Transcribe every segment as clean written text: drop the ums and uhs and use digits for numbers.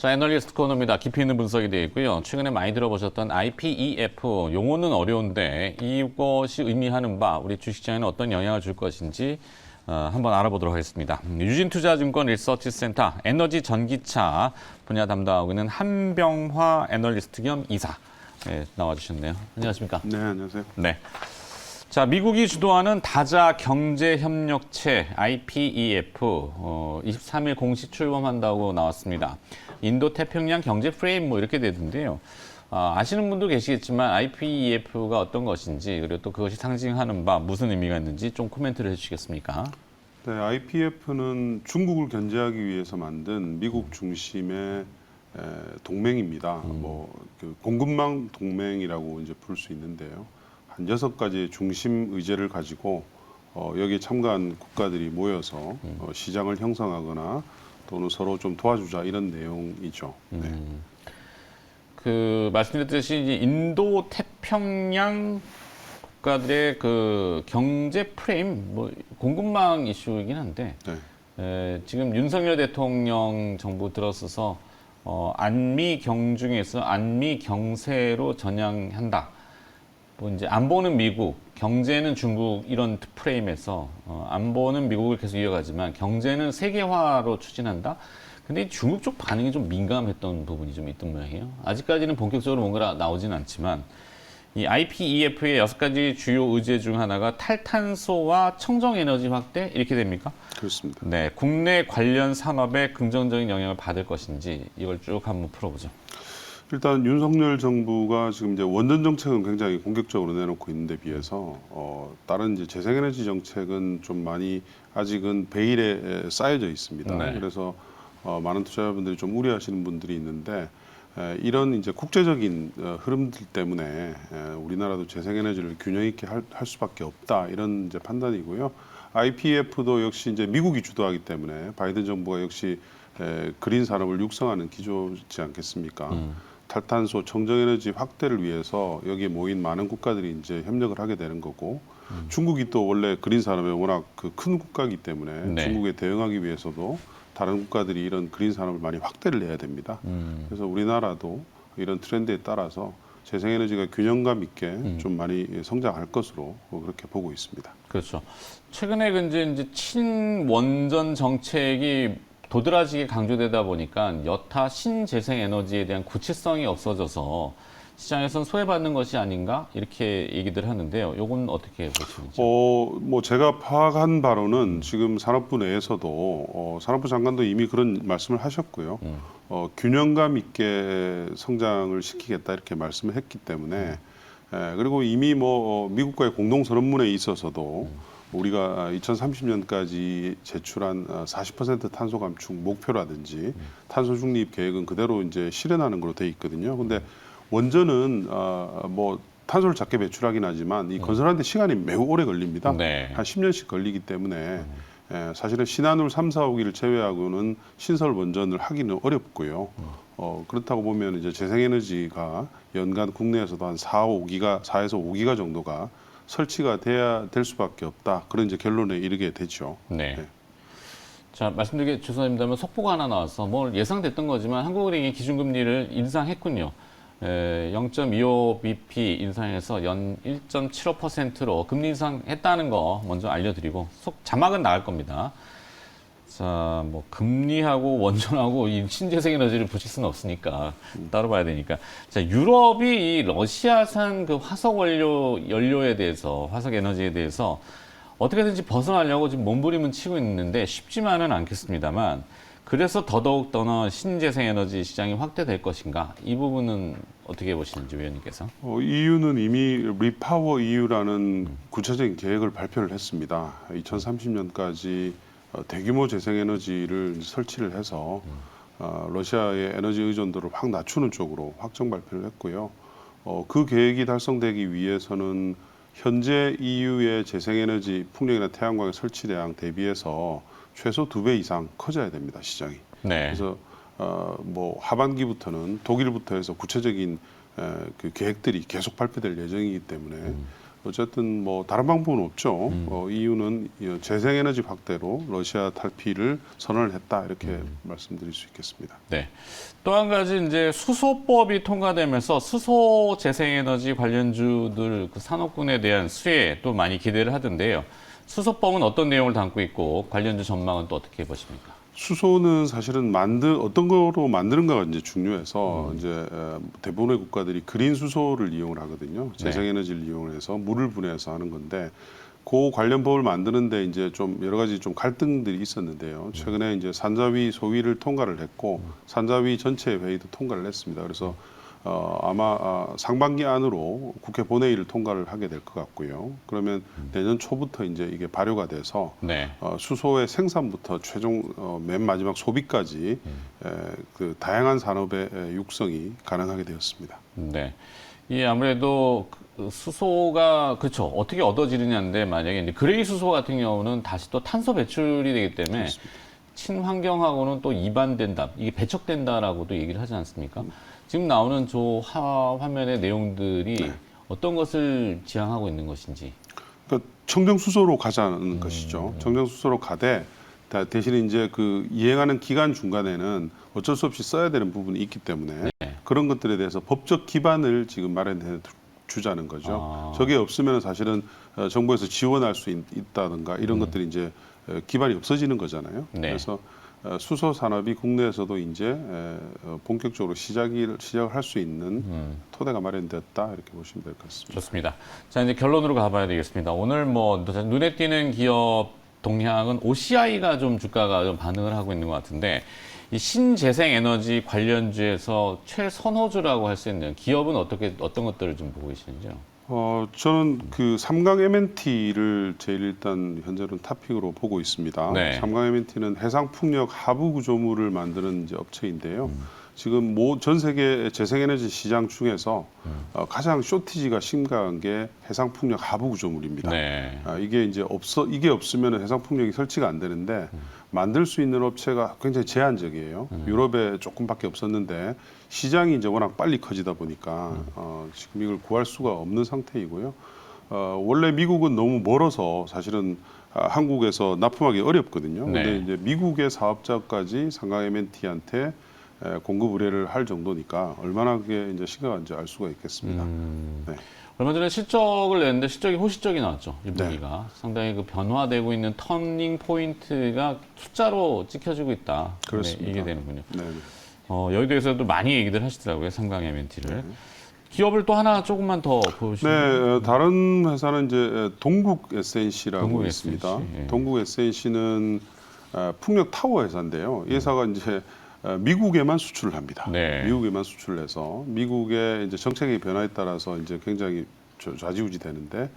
자, 애널리스트 코너입니다. 깊이 있는 분석이 되어 있고요. 최근에 많이 들어보셨던 IPEF, 용어는 어려운데 이것이 의미하는 바, 우리 주식시장에는 어떤 영향을 줄 것인지 한번 알아보도록 하겠습니다. 유진투자증권 리서치센터 에너지 전기차 분야 담당하고 있는 한병화 애널리스트 겸 이사 나와주셨네요. 안녕하십니까? 네, 안녕하세요. 네. 자, 미국이 주도하는 다자 경제협력체 IPEF 23일 공식 출범한다고 나왔습니다. 인도 태평양 경제 프레임 뭐 이렇게 되던데요. 아시는 분도 계시겠지만 IPEF가 어떤 것인지 그리고 또 그것이 상징하는 바 무슨 의미가 있는지 좀 코멘트를 해주시겠습니까? 네, IPF는 중국을 견제하기 위해서 만든 미국 중심의 동맹입니다. 그 공급망 동맹이라고 이제 부를 수 있는데요. 한 6가지의 중심 의제를 가지고 여기에 참가한 국가들이 모여서 시장을 형성하거나 또는 서로 좀 도와주자 이런 내용이죠. 네. 그 말씀드렸듯이 이제 인도 태평양 국가들의 그 경제 프레임, 뭐 공급망 이슈이긴 한데 지금 윤석열 대통령 정부 들어서서 안미 경중에서 안미 경세로 전향한다. 뭐 이제 안보는 미국, 경제는 중국 이런 프레임에서 안보는 미국을 계속 이어가지만 경제는 세계화로 추진한다. 근데 중국 쪽 반응이 좀 민감했던 부분이 좀 있던 모양이에요. 아직까지는 본격적으로 뭔가 나오진 않지만 이 IPEF의 6가지 주요 의제 중 하나가 탈탄소와 청정에너지 확대 이렇게 됩니까? 그렇습니다. 네, 국내 관련 산업에 긍정적인 영향을 받을 것인지 이걸 쭉 한번 풀어보죠. 일단 윤석열 정부가 지금 이제 원전 정책은 굉장히 공격적으로 내놓고 있는데 비해서 다른 이제 재생에너지 정책은 좀 많이 아직은 베일에 쌓여져 있습니다. 네. 그래서 많은 투자자분들이 좀 우려하시는 분들이 있는데 이런 이제 국제적인 흐름들 때문에 우리나라도 재생에너지를 균형 있게 할 수밖에 없다 이런 이제 판단이고요. IPF도 역시 이제 미국이 주도하기 때문에 바이든 정부가 역시 그린 산업을 육성하는 기조지 않겠습니까? 탈탄소 청정에너지 확대를 위해서 여기에 모인 많은 국가들이 이제 협력을 하게 되는 거고 중국이 또 원래 그린 산업에 워낙 그 큰 국가이기 때문에 네. 중국에 대응하기 위해서도 다른 국가들이 이런 그린 산업을 많이 확대를 해야 됩니다. 그래서 우리나라도 이런 트렌드에 따라서 재생에너지가 균형감 있게 좀 많이 성장할 것으로 그렇게 보고 있습니다. 그렇죠. 최근에 이제 친원전 정책이 도드라지게 강조되다 보니까 여타 신재생 에너지에 대한 구체성이 없어져서 시장에선 소외받는 것이 아닌가 이렇게 얘기들 하는데요. 이건 어떻게 보시는지? 뭐 제가 파악한 바로는 지금 산업부 내에서도 산업부 장관도 이미 그런 말씀을 하셨고요. 균형감 있게 성장을 시키겠다 이렇게 말씀을 했기 때문에 그리고 이미 뭐 미국과의 공동 선언문에 있어서도 우리가 2030년까지 제출한 40% 탄소 감축 목표라든지 탄소 중립 계획은 그대로 이제 실현하는 걸로 돼 있거든요. 근데 원전은 뭐 탄소를 작게 배출하긴 하지만 이 건설하는데 시간이 매우 오래 걸립니다. 네. 한 10년씩 걸리기 때문에 사실은 신한울 3, 4호기를 제외하고는 신설 원전을 하기는 어렵고요. 그렇다고 보면 이제 재생에너지가 연간 국내에서도 한 4에서 5기가 정도가 설치가 돼야 될 수밖에 없다. 그런 이제 결론에 이르게 되죠. 네. 자, 말씀드리기 죄송합니다만 속보가 하나 나와서 뭐 예상됐던 거지만 한국은행이 기준금리를 인상했군요. 0.25bp 인상해서 연 1.75%로 금리 인상했다는 거 먼저 알려드리고 자막은 나갈 겁니다. 자, 뭐 금리하고 원전하고 이 신재생에너지를 붙일 수는 없으니까 따로 봐야 되니까. 자, 유럽이 이 러시아산 그 화석 연료에 대해서 화석 에너지에 대해서 어떻게든지 벗어나려고 지금 몸부림은 치고 있는데 쉽지만은 않겠습니다만. 그래서 더더욱 신재생에너지 시장이 확대될 것인가? 이 부분은 어떻게 보시는지 위원님께서? EU는 이미 리파워 EU라는 구체적인 계획을 발표를 했습니다. 2030년까지 대규모 재생에너지를 설치를 해서 러시아의 에너지 의존도를 확 낮추는 쪽으로 확정 발표를 했고요. 그 계획이 달성되기 위해서는 현재 EU의 재생에너지 풍력이나 태양광의 설치 대양 대비해서 최소 2배 이상 커져야 됩니다, 시장이. 네. 그래서 뭐 하반기부터는 독일부터 해서 구체적인 그 계획들이 계속 발표될 예정이기 때문에 어쨌든 뭐 다른 방법은 없죠. EU는 재생에너지 확대로 러시아 탈피를 선언을 했다 이렇게 말씀드릴 수 있겠습니다. 네. 또 한 가지 이제 수소법이 통과되면서 수소 재생에너지 관련주들 그 산업군에 대한 수혜에 또 많이 기대를 하던데요. 수소법은 어떤 내용을 담고 있고 관련주 전망은 또 어떻게 보십니까? 수소는 사실은 어떤 거로 만드는가가 이제 중요해서 이제 대부분의 국가들이 그린 수소를 이용을 하거든요. 재생에너지를 이용해서 물을 분해해서 하는 건데 그 관련 법을 만드는데 이제 좀 여러 가지 좀 갈등들이 있었는데요. 최근에 이제 산자위 소위를 통과를 했고 산자위 전체 회의도 통과를 했습니다. 그래서 아마 상반기 안으로 국회 본회의를 통과를 하게 될 것 같고요. 그러면 내년 초부터 이제 이게 발효가 돼서 네. 수소의 생산부터 최종 맨 마지막 소비까지 그 다양한 산업의 육성이 가능하게 되었습니다. 네. 이 아무래도 그 수소가 그렇죠. 어떻게 얻어지느냐인데 만약에 이제 그레이 수소 같은 경우는 다시 또 탄소 배출이 되기 때문에 그렇습니다. 친환경하고는 또 이반된다. 이게 배척된다라고도 얘기를 하지 않습니까? 지금 나오는 저 화면의 내용들이 어떤 것을 지향하고 있는 것인지. 그러니까 청정수소로 가자는 것이죠. 청정수소로 가되 대신에 이제 그 이행하는 기간 중간에는 어쩔 수 없이 써야 되는 부분이 있기 때문에 그런 것들에 대해서 법적 기반을 지금 마련해 주자는 거죠. 저게 없으면 사실은 정부에서 지원할 수 있다든가 이런 것들이 이제 기반이 없어지는 거잖아요. 네. 그래서 수소 산업이 국내에서도 이제 본격적으로 시작을 할 수 있는 토대가 마련됐다 이렇게 보시면 될 것 같습니다. 좋습니다. 자, 이제 결론으로 가봐야 되겠습니다. 오늘 뭐 눈에 띄는 기업 동향은 OCI가 좀 주가가 좀 반응을 하고 있는 것 같은데 이 신재생 에너지 관련주에서 최선호주라고 할 수 있는 기업은 어떤 것들을 좀 보고 계시는지요? 저는 그 삼강 M&T를 제일 일단 현재는 탑픽으로 보고 있습니다. 네. 삼강 M&T는 해상풍력 하부 구조물을 만드는 이제 업체인데요. 지금 전 세계 재생에너지 시장 중에서 가장 쇼티지가 심각한 게 해상풍력 하부 구조물입니다. 네. 이게 이제 이게 없으면 해상풍력이 설치가 안 되는데 만들 수 있는 업체가 굉장히 제한적이에요. 유럽에 조금밖에 없었는데 시장이 이제 워낙 빨리 커지다 보니까 지금 이걸 구할 수가 없는 상태이고요. 원래 미국은 너무 멀어서 사실은 한국에서 납품하기 어렵거든요. 네. 근데 이제 미국의 사업자까지 삼강 M&T한테 공급 의뢰를 할 정도니까 얼마나 그게 이제 심각한지 알 수가 있겠습니다. 네. 얼마 전에 실적을 냈는데 실적이 호실적이 나왔죠. 1분기가. 상당히 그 변화되고 있는 터닝 포인트가 숫자로 찍혀지고 있다. 그렇습니다. 네, 이게 되는군요. 네. 여의도에서도 많이 얘기들 하시더라고요. 삼강 M&T를. 기업을 또 하나 조금만 더 보여주시면. 네, 다른 회사는 이제 동국 SNC라고 동국 있습니다. SNC, 예. 동국 SNC는 풍력 타워 회사인데요. 이 회사가 이제 미국에만 수출을 합니다. 네. 미국에만 수출을 해서 미국의 이제 정책의 변화에 따라서 이제 굉장히 좌지우지 되는데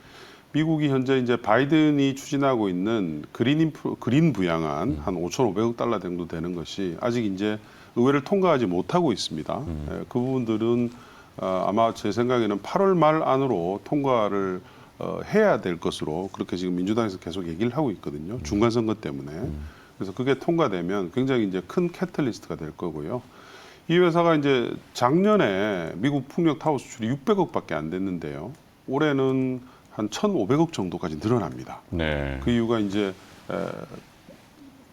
미국이 현재 이제 바이든이 추진하고 있는 그린 부양안 한 5,500억 달러 정도 되는 것이 아직 이제 의회를 통과하지 못하고 있습니다. 그 부분들은 아마 제 생각에는 8월 말 안으로 통과를 해야 될 것으로 그렇게 지금 민주당에서 계속 얘기를 하고 있거든요. 중간 선거 때문에. 그래서 그게 통과되면 굉장히 이제 큰 캐탈리스트가 될 거고요. 이 회사가 이제 작년에 미국 풍력 타워 수출이 600억밖에 안 됐는데요. 올해는 한 1,500억 정도까지 늘어납니다. 네. 그 이유가 이제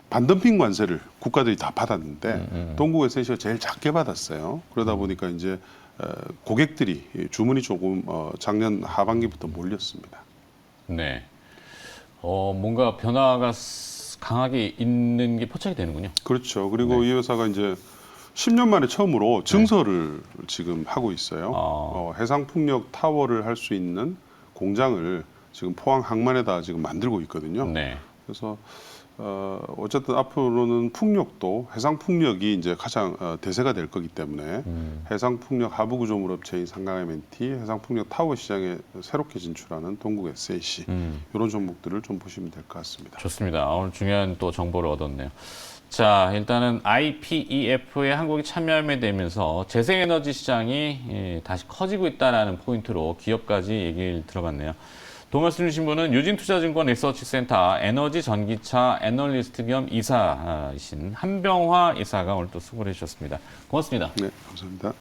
반덤핑 관세를 국가들이 다 받았는데 동국 SNC가 제일 작게 받았어요. 그러다 보니까 이제 고객들이 주문이 조금 작년 하반기부터 몰렸습니다. 네. 뭔가 변화가 강하게 있는 게 포착이 되는군요. 그렇죠. 그리고 이 회사가 이제 10년 만에 처음으로 증설을 지금 하고 있어요. 해상풍력 타워를 할 수 있는 공장을 지금 포항 항만에다 지금 만들고 있거든요. 네. 그래서 어쨌든 앞으로는 풍력도 해상풍력이 이제 가장 대세가 될 거기 때문에 해상풍력 하부 구조물 업체인 삼강 M&T, 해상풍력 타워 시장에 새롭게 진출하는 동국 SNC 이런 종목들을 좀 보시면 될 것 같습니다. 좋습니다. 오늘 중요한 또 정보를 얻었네요. 자, 일단은 IPEF에 한국이 참여하게 되면서 재생에너지 시장이 다시 커지고 있다는 포인트로 기업까지 얘기를 들어봤네요. 도움 말씀 주신 분은 유진투자증권 리서치센터 에너지 전기차 애널리스트 겸 이사이신 한병화 이사가 오늘 또 수고를 해주셨습니다. 고맙습니다. 네, 감사합니다.